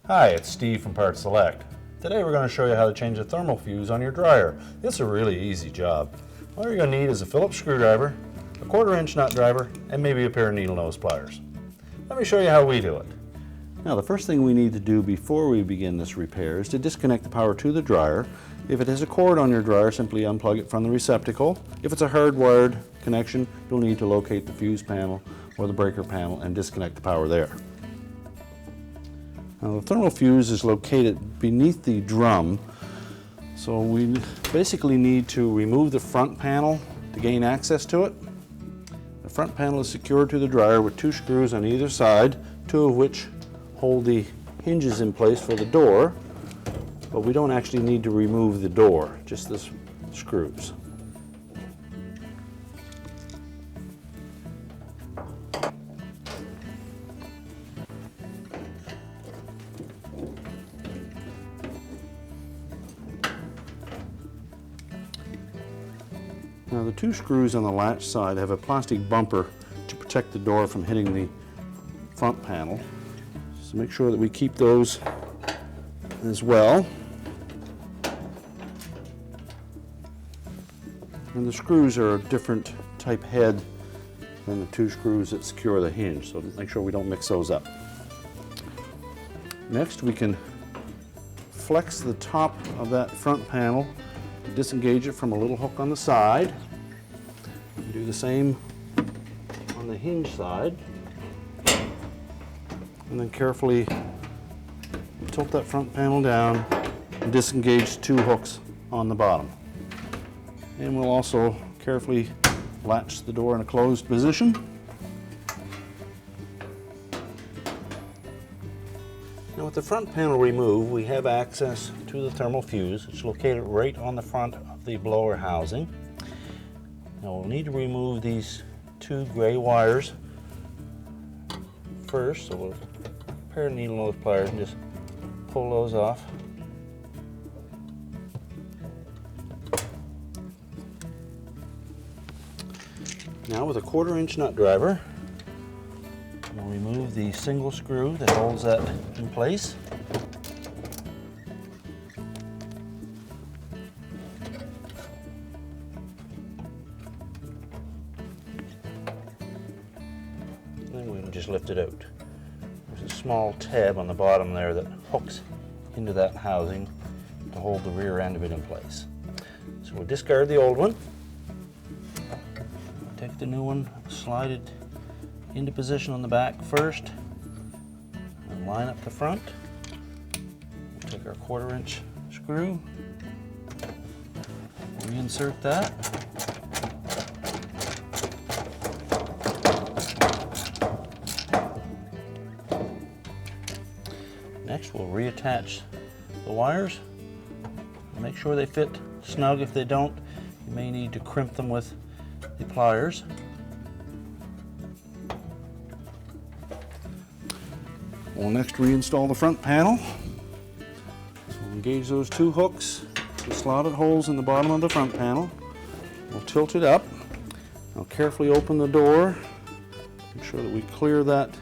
Hi, it's Steve from PartSelect. Today we're going to show you how to change the thermal fuse on your dryer. It's a really easy job. All you're going to need is a Phillips screwdriver, a 1/4-inch nut driver, and maybe a pair of needle nose pliers. Let me show you how we do it. Now the first thing we need to do before we begin this repair is to disconnect the power to the dryer. If it has a cord on your dryer, simply unplug it from the receptacle. If it's a hardwired connection, you'll need to locate the fuse panel or the breaker panel and disconnect the power there. Now the thermal fuse is located beneath the drum, so we basically need to remove the front panel to gain access to it. The front panel is secured to the dryer with 2 screws on either side, 2 of which hold the hinges in place for the door, but we don't actually need to remove the door, just the screws. Now the 2 screws on the latch side have a plastic bumper to protect the door from hitting the front panel. So make sure that we keep those as well. And the screws are a different type head than the 2 screws that secure the hinge, so make sure we don't mix those up. Next we can flex the top of that front panel, disengage it from a little hook on the side. Do the same on the hinge side. And then carefully tilt that front panel down and disengage 2 hooks on the bottom. And we'll also carefully latch the door in a closed position. Now with the front panel removed, we have access to the thermal fuse. It's located right on the front of the blower housing. Now we'll need to remove these 2 gray wires first, so we'll pair of needle nose pliers and just pull those off. Now with a 1/4-inch nut driver, we'll remove the single screw that holds that in place. Then we can just lift it out. There's a small tab on the bottom there that hooks into that housing to hold the rear end of it in place. So we'll discard the old one, take the new one, slide it into position on the back first, and line up the front. We'll take our 1/4-inch screw, reinsert that. Next, we'll reattach the wires. Make sure they fit snug. If they don't, you may need to crimp them with the pliers. We'll next reinstall the front panel. So we'll engage those 2 hooks, the slotted holes in the bottom of the front panel. We'll tilt it up. Now carefully open the door. Make sure that we clear that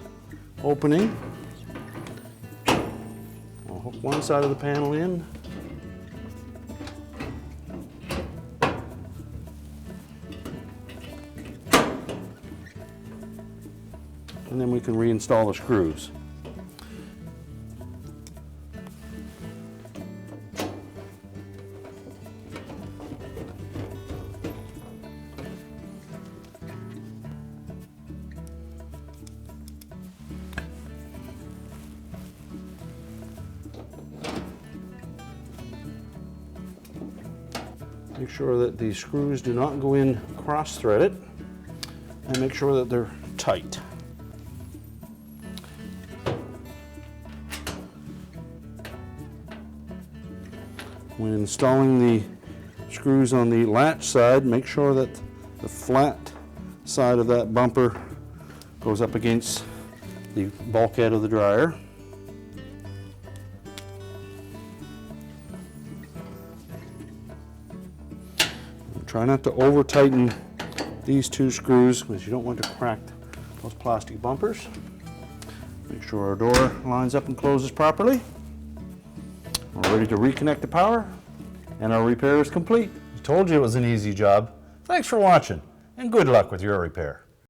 opening. We'll hook one side of the panel in. And then we can reinstall the screws. Make sure that the screws do not go in cross-threaded, and make sure that they're tight. When installing the screws on the latch side, make sure that the flat side of that bumper goes up against the bulkhead of the dryer. Try not to over tighten these 2 screws because you don't want to crack those plastic bumpers. Make sure our door lines up and closes properly. We're ready to reconnect the power, and our repair is complete. I told you it was an easy job. Thanks for watching, and good luck with your repair.